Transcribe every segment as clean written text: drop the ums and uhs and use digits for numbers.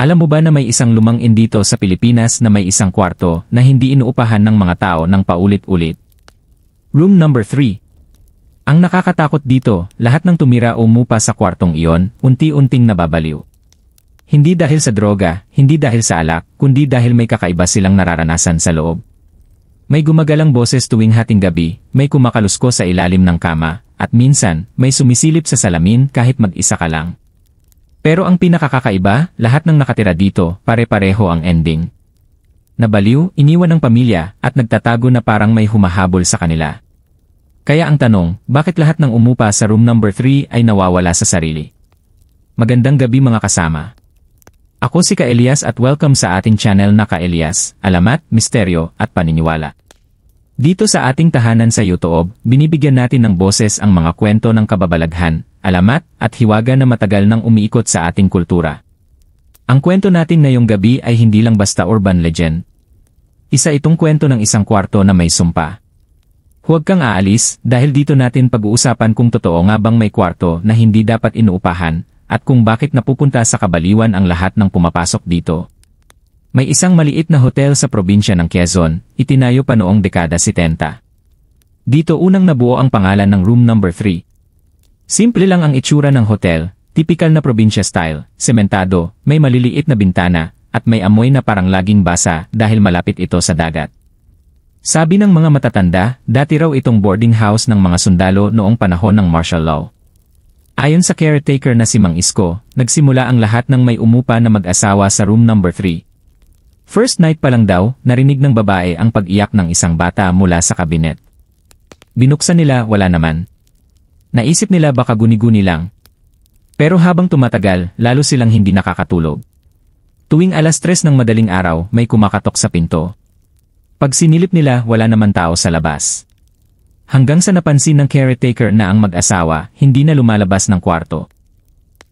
Alam mo ba na may isang lumang inn dito sa Pilipinas na may isang kwarto na hindi inuupahan ng mga tao ng paulit-ulit? Room number 3. Ang nakakatakot dito, lahat ng tumira o umupa sa kwartong iyon, unti-unting nababaliw. Hindi dahil sa droga, hindi dahil sa alak, kundi dahil may kakaiba silang nararanasan sa loob. May gumagalang boses tuwing hating gabi, may kumakalusko sa ilalim ng kama, at minsan, may sumisilip sa salamin kahit mag-isa ka lang. Pero ang pinakakakaiba, lahat ng nakatira dito, pare-pareho ang ending. Nabaliw, iniwan ng pamilya, at nagtatago na parang may humahabol sa kanila. Kaya ang tanong, bakit lahat ng umupa sa room number 3 ay nawawala sa sarili? Magandang gabi mga kasama. Ako si Ka Elias at welcome sa ating channel na Ka Elias, Alamat, Misteryo, at Paniniwala. Dito sa ating tahanan sa YouTube, binibigyan natin ng boses ang mga kwento ng kababalaghan, alamat, at hiwaga na matagal nang umiikot sa ating kultura. Ang kwento natin ngayong gabi ay hindi lang basta urban legend. Isa itong kwento ng isang kwarto na may sumpa. Huwag kang aalis dahil dito natin pag-uusapan kung totoo nga bang may kwarto na hindi dapat inuupahan at kung bakit napupunta sa kabaliwan ang lahat ng pumapasok dito. May isang maliit na hotel sa probinsya ng Quezon, itinayo pa noong dekada 70. Dito unang nabuo ang pangalan ng room number 3. Simple lang ang itsura ng hotel, typical na probinsya style, sementado, may maliliit na bintana, at may amoy na parang laging basa dahil malapit ito sa dagat. Sabi ng mga matatanda, dati raw itong boarding house ng mga sundalo noong panahon ng martial law. Ayon sa caretaker na si Mang Isko, nagsimula ang lahat ng may umupa na mag-asawa sa room number 3. First night pa lang daw, narinig ng babae ang pag-iyak ng isang bata mula sa kabinet. Binuksan nila, wala naman. Naisip nila baka guni-guni lang. Pero habang tumatagal, lalo silang hindi nakakatulog. Tuwing alas 3 ng madaling araw, may kumakatok sa pinto. Pag sinilip nila, wala naman tao sa labas. Hanggang sa napansin ng caretaker na ang mag-asawa, hindi na lumalabas ng kwarto.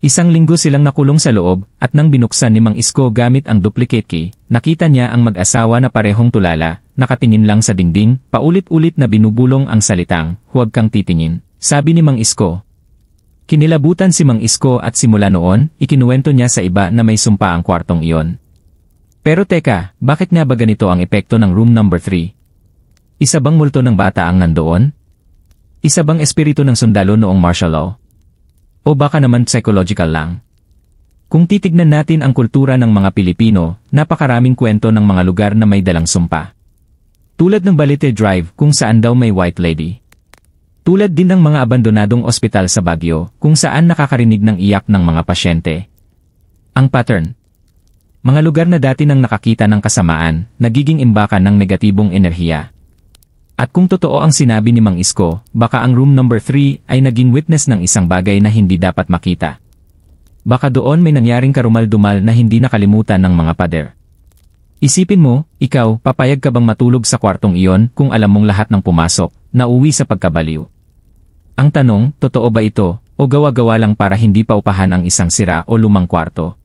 Isang linggo silang nakulong sa loob, at nang binuksan ni Mang Isko gamit ang duplicate key, nakita niya ang mag-asawa na parehong tulala, nakatingin lang sa dingding, paulit-ulit na binubulong ang salitang, "Huwag kang titingin," sabi ni Mang Isko. Kinilabutan si Mang Isko at simula noon, ikinuwento niya sa iba na may sumpa ang kwartong iyon. Pero teka, bakit nga ba ganito ang epekto ng room number 3? Isa bang multo ng bata ang nandoon? Isa bang espiritu ng sundalo noong martial law? O baka naman psychological lang? Kung titignan natin ang kultura ng mga Pilipino, napakaraming kwento ng mga lugar na may dalang sumpa. Tulad ng Balete Drive kung saan daw may white lady. Tulad din ng mga abandonadong ospital sa Baguio kung saan nakakarinig ng iyak ng mga pasyente. Ang pattern. Mga lugar na dati nang nakakita ng kasamaan, nagiging imbakan ng negatibong enerhiya. At kung totoo ang sinabi ni Mang Isko, baka ang room number 3 ay naging witness ng isang bagay na hindi dapat makita. Baka doon may nangyaring karumal-dumal na hindi nakalimutan ng mga pader. Isipin mo, ikaw, papayag ka bang matulog sa kwartong iyon kung alam mong lahat ng pumasok, na uwi sa pagkabaliw? Ang tanong, totoo ba ito, o gawa-gawa lang para hindi paupahan ang isang sira o lumang kwarto?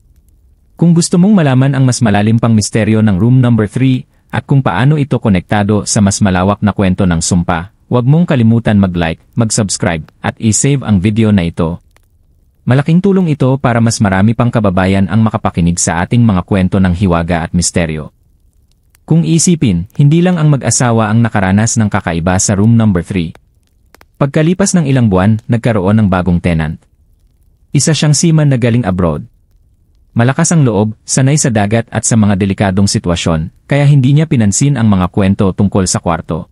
Kung gusto mong malaman ang mas malalim pang misteryo ng room number 3, at kung paano ito konektado sa mas malawak na kwento ng sumpa, huwag mong kalimutan mag-like, mag-subscribe, at i-save ang video na ito. Malaking tulong ito para mas marami pang kababayan ang makapakinig sa ating mga kwento ng hiwaga at misteryo. Kung iisipin, hindi lang ang mag-asawa ang nakaranas ng kakaiba sa room number 3. Pagkalipas ng ilang buwan, nagkaroon ng bagong tenant. Isa siyang seaman na galing abroad. Malakas ang loob, sanay sa dagat at sa mga delikadong sitwasyon, kaya hindi niya pinansin ang mga kwento tungkol sa kwarto.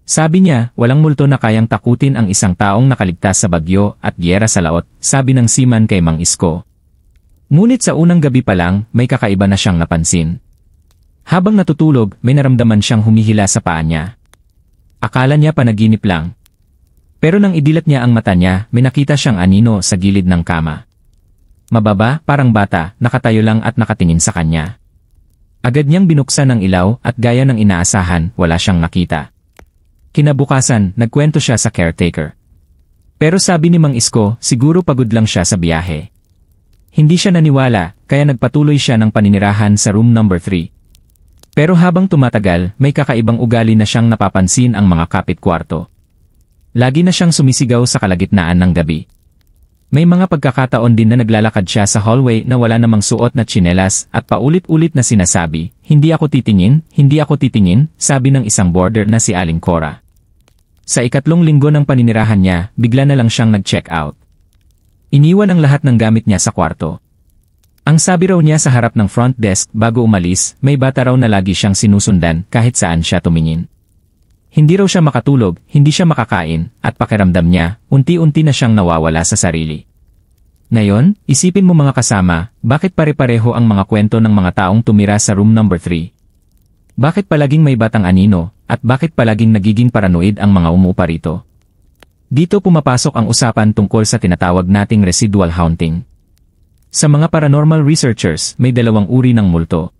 Sabi niya, walang multo na kayang takutin ang isang taong nakaligtas sa bagyo at giyera sa laot, sabi ng seaman kay Mang Isko. Ngunit sa unang gabi pa lang, may kakaiba na siyang napansin. Habang natutulog, may naramdaman siyang humihila sa paa niya. Akala niya panaginip lang. Pero nang idilat niya ang mata niya, may nakita siyang anino sa gilid ng kama. Mababa, parang bata, nakatayo lang at nakatingin sa kanya. Agad niyang binuksan ang ilaw at gaya ng inaasahan, wala siyang nakita. Kinabukasan, nagkwento siya sa caretaker. Pero sabi ni Mang Isko, siguro pagod lang siya sa biyahe. Hindi siya naniwala, kaya nagpatuloy siya ng paninirahan sa room number 3. Pero habang tumatagal, may kakaibang ugali na siyang napapansin ang mga kapit-kwarto. Lagi na siyang sumisigaw sa kalagitnaan ng gabi. May mga pagkakataon din na naglalakad siya sa hallway na wala namang suot na tsinelas at paulit-ulit na sinasabi, hindi ako titingin, sabi ng isang boarder na si Aling Cora. Sa ikatlong linggo ng paninirahan niya, bigla na lang siyang nag-check out. Iniwan ang lahat ng gamit niya sa kwarto. Ang sabi raw niya sa harap ng front desk bago umalis, may bata raw na lagi siyang sinusundan kahit saan siya tumingin. Hindi raw siya makatulog, hindi siya makakain, at pakiramdam niya, unti-unti na siyang nawawala sa sarili. Ngayon, isipin mo mga kasama, bakit pare-pareho ang mga kwento ng mga taong tumira sa room number 3? Bakit palaging may batang anino, at bakit palaging nagiging paranoid ang mga umuupa rito? Dito pumapasok ang usapan tungkol sa tinatawag nating residual haunting. Sa mga paranormal researchers, may dalawang uri ng multo.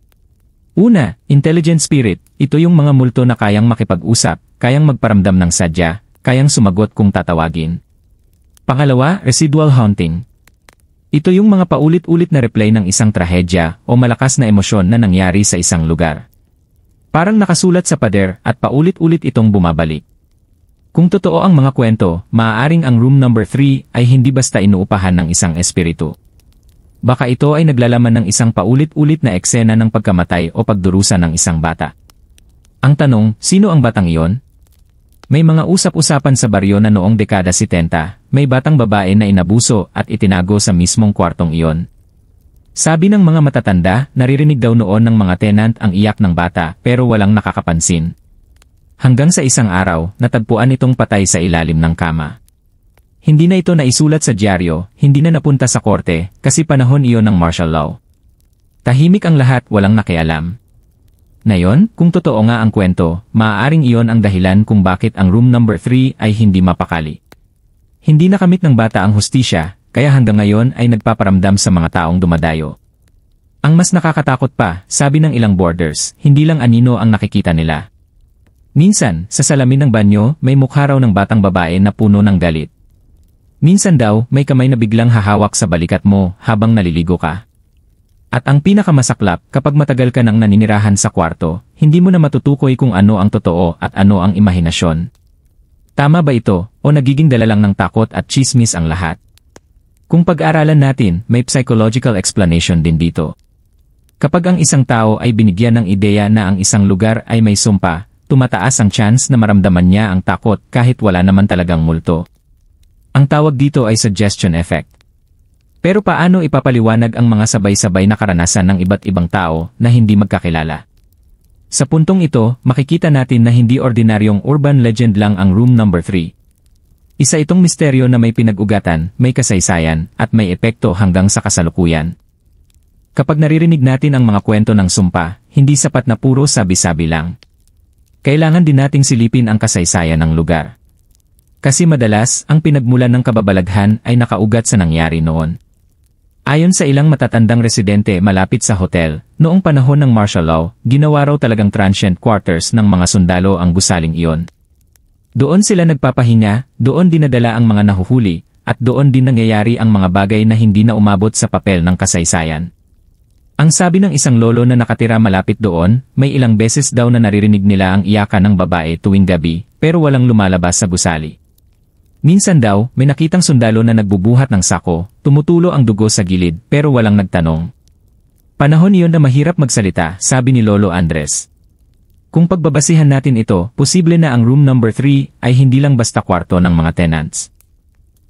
Una, intelligent spirit, ito yung mga multo na kayang makipag-usap, kayang magparamdam ng sadya, kayang sumagot kung tatawagin. Pangalawa, residual haunting. Ito yung mga paulit-ulit na replay ng isang trahedya o malakas na emosyon na nangyari sa isang lugar. Parang nakasulat sa pader at paulit-ulit itong bumabalik. Kung totoo ang mga kwento, maaaring ang room number 3 ay hindi basta inuupahan ng isang espiritu. Baka ito ay naglalaman ng isang paulit-ulit na eksena ng pagkamatay o pagdurusa ng isang bata. Ang tanong, sino ang batang iyon? May mga usap-usapan sa baryo na noong dekada 70, may batang babae na inabuso at itinago sa mismong kwartong iyon. Sabi ng mga matatanda, naririnig daw noon ng mga tenant ang iyak ng bata pero walang nakakapansin. Hanggang sa isang araw, natagpuan itong patay sa ilalim ng kama. Hindi na ito naisulat sa dyaryo, hindi na napunta sa korte, kasi panahon iyon ng martial law. Tahimik ang lahat, walang nakialam. Ngayon, kung totoo nga ang kwento, maaaring iyon ang dahilan kung bakit ang room number 3 ay hindi mapakali. Hindi nakamit ng bata ang hustisya, kaya hanggang ngayon ay nagpaparamdam sa mga taong dumadayo. Ang mas nakakatakot pa, sabi ng ilang boarders, hindi lang anino ang nakikita nila. Minsan, sa salamin ng banyo, may mukha raw ng batang babae na puno ng galit. Minsan daw, may kamay na biglang hahawak sa balikat mo habang naliligo ka. At ang pinakamasaklap, kapag matagal ka nang naninirahan sa kwarto, hindi mo na matutukoy kung ano ang totoo at ano ang imahinasyon. Tama ba ito, o nagiging dala lang ng takot at chismis ang lahat? Kung pag-aralan natin, may psychological explanation din dito. Kapag ang isang tao ay binigyan ng ideya na ang isang lugar ay may sumpa, tumataas ang chance na maramdaman niya ang takot kahit wala naman talagang multo. Ang tawag dito ay suggestion effect. Pero paano ipapaliwanag ang mga sabay-sabay na karanasan ng iba't ibang tao na hindi magkakilala? Sa puntong ito, makikita natin na hindi ordinaryong urban legend lang ang room number 3. Isa itong misteryo na may pinag-ugatan, may kasaysayan, at may epekto hanggang sa kasalukuyan. Kapag naririnig natin ang mga kwento ng sumpa, hindi sapat na puro sabi-sabi lang. Kailangan din nating silipin ang kasaysayan ng lugar. Kasi madalas, ang pinagmulan ng kababalaghan ay nakaugat sa nangyari noon. Ayon sa ilang matatandang residente malapit sa hotel, noong panahon ng martial law, ginawa raw talagang transient quarters ng mga sundalo ang gusaling iyon. Doon sila nagpapahinga, doon dinadala ang mga nahuhuli, at doon din nangyayari ang mga bagay na hindi na umabot sa papel ng kasaysayan. Ang sabi ng isang lolo na nakatira malapit doon, may ilang beses daw na naririnig nila ang iyakan ng babae tuwing gabi, pero walang lumalabas sa gusali. Minsan daw, may nakitang sundalo na nagbubuhat ng sako, tumutulo ang dugo sa gilid pero walang nagtanong. Panahon iyon na mahirap magsalita, sabi ni Lolo Andres. Kung pagbabasihan natin ito, posible na ang room number 3 ay hindi lang basta kwarto ng mga tenants.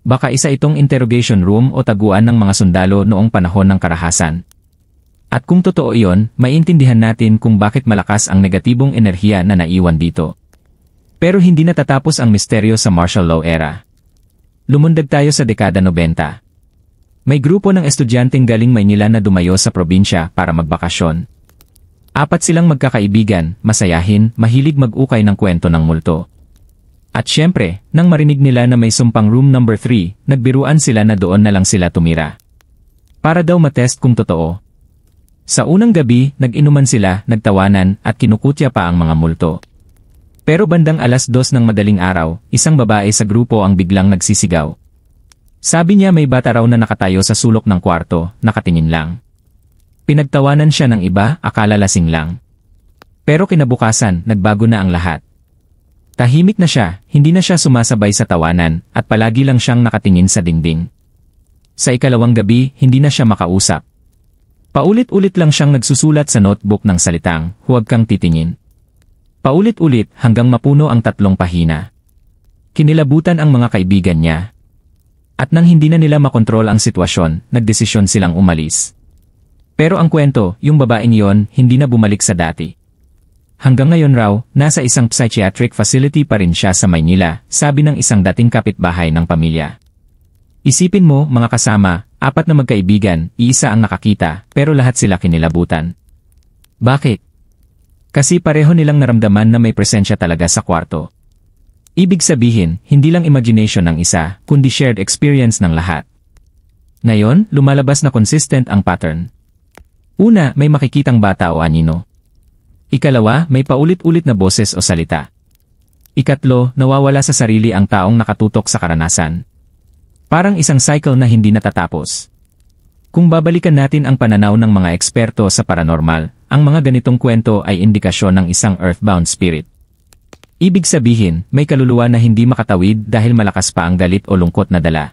Baka isa itong interrogation room o taguan ng mga sundalo noong panahon ng karahasan. At kung totoo iyon, maiintindihan natin kung bakit malakas ang negatibong enerhiya na naiwan dito. Pero hindi natatapos ang misteryo sa martial law era. Lumundag tayo sa dekada 90. May grupo ng estudyanteng galing Maynila na dumayo sa probinsya para magbakasyon. 4 silang magkakaibigan, masayahin, mahilig mag-ukay ng kwento ng multo. At syempre, nang marinig nila na may sumpang room number 3, nagbiruan sila na doon na lang sila tumira. Para daw matest kung totoo. Sa unang gabi, nag-inuman sila, nagtawanan, at kinukutya pa ang mga multo. Pero bandang 2:00 ng madaling araw, isang babae sa grupo ang biglang nagsisigaw. Sabi niya may bata raw na nakatayo sa sulok ng kwarto, nakatingin lang. Pinagtawanan siya ng iba, akala lasing lang. Pero kinabukasan, nagbago na ang lahat. Tahimik na siya, hindi na siya sumasabay sa tawanan, at palagi lang siyang nakatingin sa dingding. Sa ikalawang gabi, hindi na siya makausap. Paulit-ulit lang siyang nagsusulat sa notebook ng salitang, "Huwag kang titingin." Paulit-ulit hanggang mapuno ang 3 pahina. Kinilabutan ang mga kaibigan niya. At nang hindi na nila makontrol ang sitwasyon, nagdesisyon silang umalis. Pero ang kwento, yung babaeng iyon, hindi na bumalik sa dati. Hanggang ngayon raw, nasa isang psychiatric facility pa rin siya sa Maynila, sabi ng isang dating kapitbahay ng pamilya. Isipin mo, mga kasama, 4 na magkaibigan, iisa ang nakakita, pero lahat sila kinilabutan. Bakit? Kasi pareho nilang naramdaman na may presensya talaga sa kwarto. Ibig sabihin, hindi lang imagination ng isa, kundi shared experience ng lahat. Ngayon, lumalabas na consistent ang pattern. Una, may makikitang bata o anino. Ikalawa, may paulit-ulit na boses o salita. Ikatlo, nawawala sa sarili ang taong nakatutok sa karanasan. Parang isang cycle na hindi natatapos. Kung babalikan natin ang pananaw ng mga eksperto sa paranormal, ang mga ganitong kwento ay indikasyon ng isang earthbound spirit. Ibig sabihin, may kaluluwa na hindi makatawid dahil malakas pa ang galit o lungkot na dala.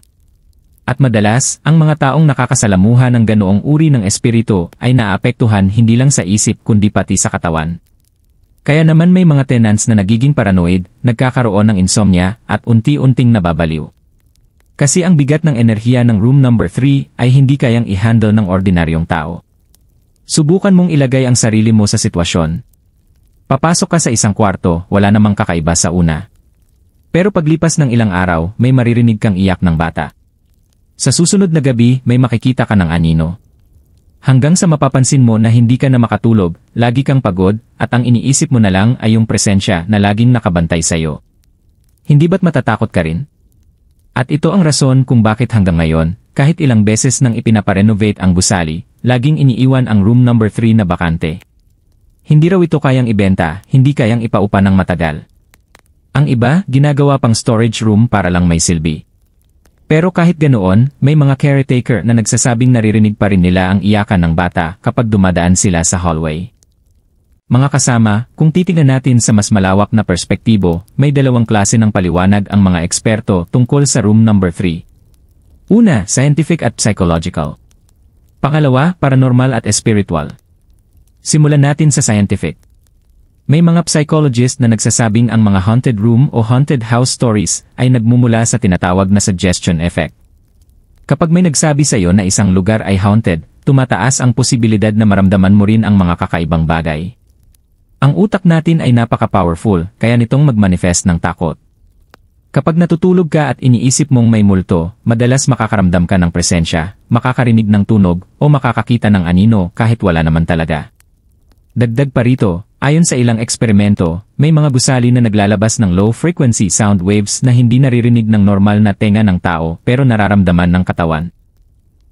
At madalas, ang mga taong nakakasalamuha ng ganoong uri ng espiritu ay naapektuhan hindi lang sa isip kundi pati sa katawan. Kaya naman may mga tenants na nagiging paranoid, nagkakaroon ng insomnia, at unti-unting nababaliw. Kasi ang bigat ng enerhiya ng room number 3 ay hindi kayang i-handle ng ordinaryong tao. Subukan mong ilagay ang sarili mo sa sitwasyon. Papasok ka sa isang kwarto, wala namang kakaiba sa una. Pero paglipas ng ilang araw, may maririnig kang iyak ng bata. Sa susunod na gabi, may makikita ka ng anino. Hanggang sa mapapansin mo na hindi ka na makatulog, lagi kang pagod, at ang iniisip mo na lang ay yung presensya na laging nakabantay sa'yo. Hindi ba't matatakot ka rin? At ito ang rason kung bakit hanggang ngayon, kahit ilang beses nang ipinaparenovate ang gusali, laging iniiwan ang room number 3 na bakante. Hindi raw ito kayang ibenta, hindi kayang ipaupa ng matagal. Ang iba, ginagawa pang storage room para lang may silbi. Pero kahit ganoon, may mga caretaker na nagsasabing naririnig pa rin nila ang iyakan ng bata kapag dumadaan sila sa hallway. Mga kasama, kung titingnan natin sa mas malawak na perspektibo, may 2 klase ng paliwanag ang mga eksperto tungkol sa room number 3. Una, scientific at psychological. Pangalawa, paranormal at spiritual. Simulan natin sa scientific. May mga psychologist na nagsasabing ang mga haunted room o haunted house stories ay nagmumula sa tinatawag na suggestion effect. Kapag may nagsabi sa iyo na isang lugar ay haunted, tumataas ang posibilidad na maramdaman mo rin ang mga kakaibang bagay. Ang utak natin ay napaka-powerful, kaya nitong mag-manifest ng takot. Kapag natutulog ka at iniisip mong may multo, madalas makakaramdam ka ng presensya, makakarinig ng tunog, o makakakita ng anino kahit wala naman talaga. Dagdag pa rito, ayon sa ilang eksperimento, may mga gusali na naglalabas ng low-frequency sound waves na hindi naririnig ng normal na tenga ng tao pero nararamdaman ng katawan.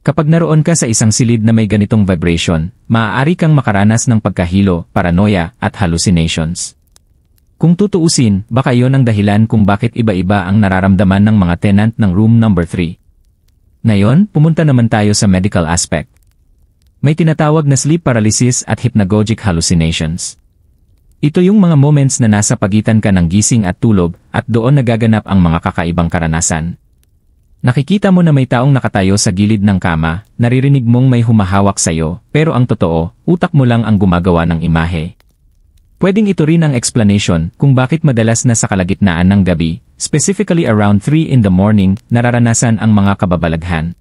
Kapag naroon ka sa isang silid na may ganitong vibration, maaari kang makaranas ng pagkahilo, paranoia, at hallucinations. Kung tutuusin, baka yon ang dahilan kung bakit iba-iba ang nararamdaman ng mga tenant ng room number 3. Ngayon, pumunta naman tayo sa medical aspect. May tinatawag na sleep paralysis at hypnagogic hallucinations. Ito yung mga moments na nasa pagitan ka ng gising at tulog at doon nagaganap ang mga kakaibang karanasan. Nakikita mo na may taong nakatayo sa gilid ng kama, naririnig mong may humahawak sa'yo, pero ang totoo, utak mo lang ang gumagawa ng imahe. Pwedeng ito rin ang explanation kung bakit madalas na sa kalagitnaan ng gabi, specifically around 3 in the morning, nararanasan ang mga kababalaghan.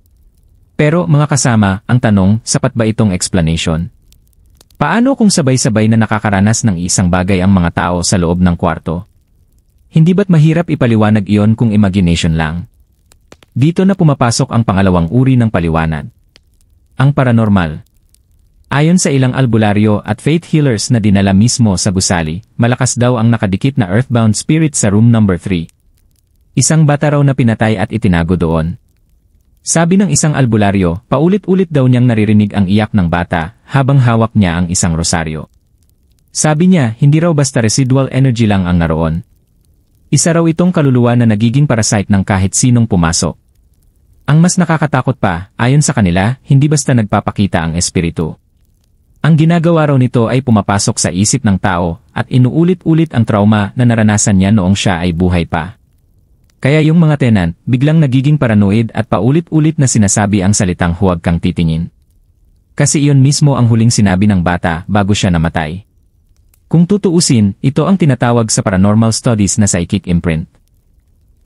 Pero mga kasama, ang tanong, sapat ba itong explanation? Paano kung sabay-sabay na nakakaranas ng isang bagay ang mga tao sa loob ng kwarto? Hindi ba't mahirap ipaliwanag iyon kung imagination lang? Dito na pumapasok ang pangalawang uri ng paliwanag. Ang paranormal. Ayon sa ilang albularyo at faith healers na dinala mismo sa gusali, malakas daw ang nakadikit na earthbound spirit sa room number 3. Isang bata raw na pinatay at itinago doon. Sabi ng isang albularyo, paulit-ulit daw niyang naririnig ang iyak ng bata habang hawak niya ang isang rosaryo. Sabi niya, hindi raw basta residual energy lang ang naroon. Isa raw itong kaluluwa na nagiging parasite ng kahit sinong pumasok. Ang mas nakakatakot pa, ayon sa kanila, hindi basta nagpapakita ang espiritu. Ang ginagawa raw nito ay pumapasok sa isip ng tao at inuulit-ulit ang trauma na naranasan niya noong siya ay buhay pa. Kaya yung mga tenant, biglang nagiging paranoid at paulit-ulit na sinasabi ang salitang huwag kang titingin. Kasi iyon mismo ang huling sinabi ng bata bago siya namatay. Kung tutuusin, ito ang tinatawag sa paranormal studies na psychic imprint.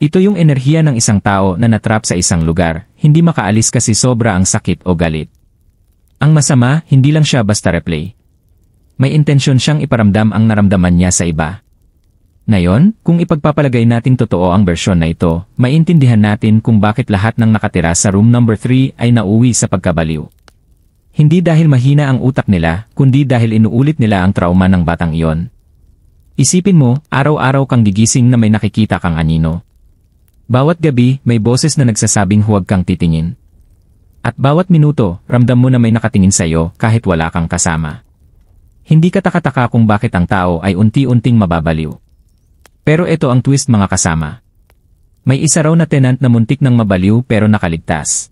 Ito yung enerhiya ng isang tao na natrap sa isang lugar, hindi makaalis kasi sobra ang sakit o galit. Ang masama, hindi lang siya basta replay. May intensyon siyang iparamdam ang naramdaman niya sa iba. Ngayon, kung ipagpapalagay nating totoo ang bersyon na ito, maintindihan natin kung bakit lahat ng nakatira sa room number 3 ay nauwi sa pagkabaliw. Hindi dahil mahina ang utak nila, kundi dahil inuulit nila ang trauma ng batang iyon. Isipin mo, araw-araw kang gigising na may nakikita kang anino. Bawat gabi, may boses na nagsasabing huwag kang titingin. At bawat minuto, ramdam mo na may nakatingin sa'yo kahit wala kang kasama. Hindi ka takataka kung bakit ang tao ay unti-unting mababaliw. Pero ito ang twist mga kasama. May isa raw na tenant na muntik nang mabaliw pero nakaligtas.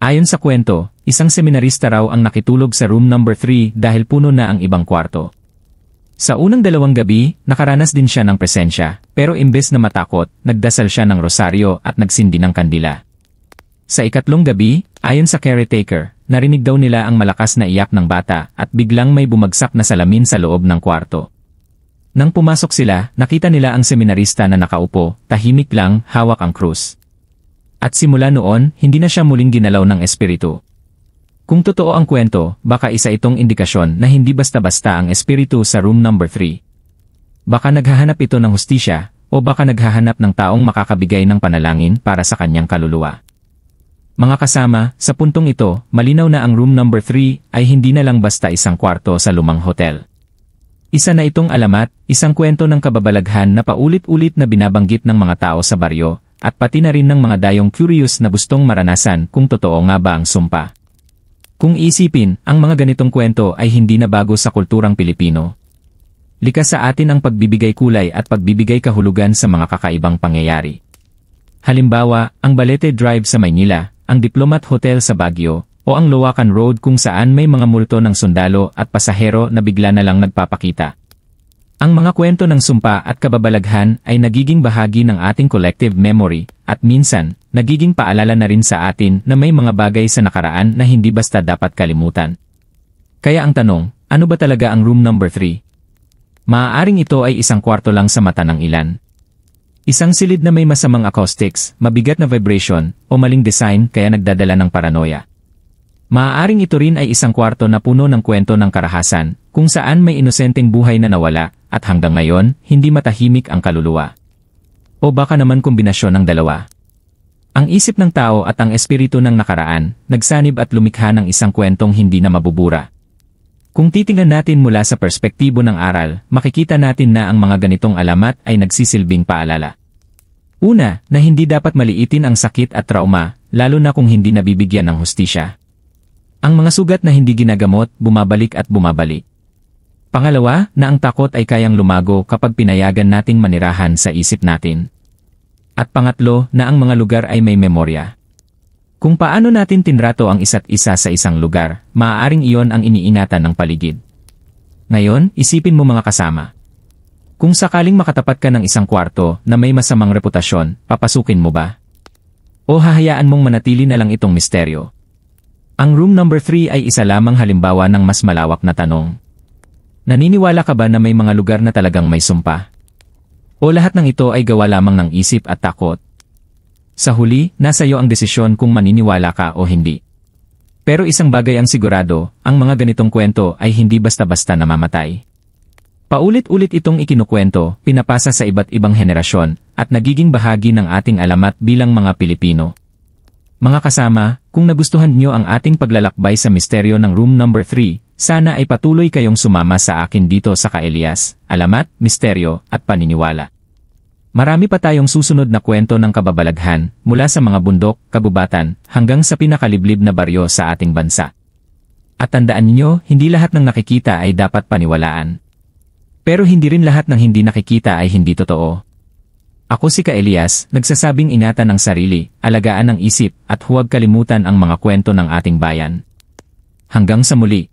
Ayon sa kwento, isang seminarista raw ang nakitulog sa room number 3 dahil puno na ang ibang kwarto. Sa unang 2 gabi, nakaranas din siya ng presensya, pero imbes na matakot, nagdasal siya ng rosaryo at nagsindi ng kandila. Sa ikatlong gabi, ayon sa caretaker, narinig daw nila ang malakas na iyak ng bata at biglang may bumagsak na salamin sa loob ng kwarto. Nang pumasok sila, nakita nila ang seminarista na nakaupo, tahimik lang, hawak ang krus. At simula noon, hindi na siya muling ginalaw ng espiritu. Kung totoo ang kwento, baka isa itong indikasyon na hindi basta-basta ang espiritu sa room number 3. Baka naghahanap ito ng hustisya, o baka naghahanap ng taong makakabigay ng panalangin para sa kanyang kaluluwa. Mga kasama, sa puntong ito, malinaw na ang room number 3 ay hindi na lang basta isang kwarto sa lumang hotel. Isa na itong alamat, isang kwento ng kababalaghan na paulit-ulit na binabanggit ng mga tao sa baryo, at pati na rin ng mga dayong curious na gustong maranasan kung totoo nga ba ang sumpa. Kung isipin, ang mga ganitong kwento ay hindi na bago sa kulturang Pilipino. Likas sa atin ang pagbibigay kulay at pagbibigay kahulugan sa mga kakaibang pangyayari. Halimbawa, ang Balete Drive sa Maynila, ang Diplomat Hotel sa Baguio, o ang Loacan Road kung saan may mga multo ng sundalo at pasahero na bigla na lang nagpapakita. Ang mga kwento ng sumpa at kababalaghan ay nagiging bahagi ng ating collective memory, at minsan, nagiging paalala na rin sa atin na may mga bagay sa nakaraan na hindi basta dapat kalimutan. Kaya ang tanong, ano ba talaga ang room number 3? Maaaring ito ay isang kwarto lang sa mata ng ilan. Isang silid na may masamang acoustics, mabigat na vibration, o maling design kaya nagdadala ng paranoia. Maaaring ito rin ay isang kwarto na puno ng kwento ng karahasan, kung saan may inosenteng buhay na nawala, at hanggang ngayon, hindi matahimik ang kaluluwa. O baka naman kombinasyon ng dalawa. Ang isip ng tao at ang espiritu ng nakaraan, nagsanib at lumikha ng isang kwentong hindi na mabubura. Kung titingnan natin mula sa perspektibo ng aral, makikita natin na ang mga ganitong alamat ay nagsisilbing paalala. Una, na hindi dapat maliitin ang sakit at trauma, lalo na kung hindi nabibigyan ng hustisya. Ang mga sugat na hindi ginagamot, bumabalik at bumabalik. Pangalawa, na ang takot ay kayang lumago kapag pinayagan nating manirahan sa isip natin. At pangatlo, na ang mga lugar ay may memorya. Kung paano natin tinrato ang isa't isa sa isang lugar, maaaring iyon ang iniingatan ng paligid. Ngayon, isipin mo mga kasama. Kung sakaling makatapat ka ng isang kwarto na may masamang reputasyon, papasukin mo ba? O hahayaan mong manatili na lang itong misteryo? Ang room number 3 ay isa lamang halimbawa ng mas malawak na tanong. Naniniwala ka ba na may mga lugar na talagang may sumpa? O lahat ng ito ay gawa lamang ng isip at takot? Sa huli, nasa iyo ang desisyon kung maniniwala ka o hindi. Pero isang bagay ang sigurado, ang mga ganitong kwento ay hindi basta-basta namamatay. Paulit-ulit itong ikinukwento, pinapasa sa iba't ibang henerasyon, at nagiging bahagi ng ating alamat bilang mga Pilipino. Mga kasama, kung nagustuhan niyo ang ating paglalakbay sa misteryo ng room number 3, sana ay patuloy kayong sumama sa akin dito sa Ka-Elias, Alamat, Misteryo, at Paniniwala. Marami pa tayong susunod na kwento ng kababalaghan, mula sa mga bundok, kagubatan, hanggang sa pinakaliblib na baryo sa ating bansa. At tandaan niyo, hindi lahat ng nakikita ay dapat paniwalaan. Pero hindi rin lahat ng hindi nakikita ay hindi totoo. Ako si Ka-Elias, nagsasabing ingatan ang sarili, alagaan ang isip, at huwag kalimutan ang mga kwento ng ating bayan. Hanggang sa muli.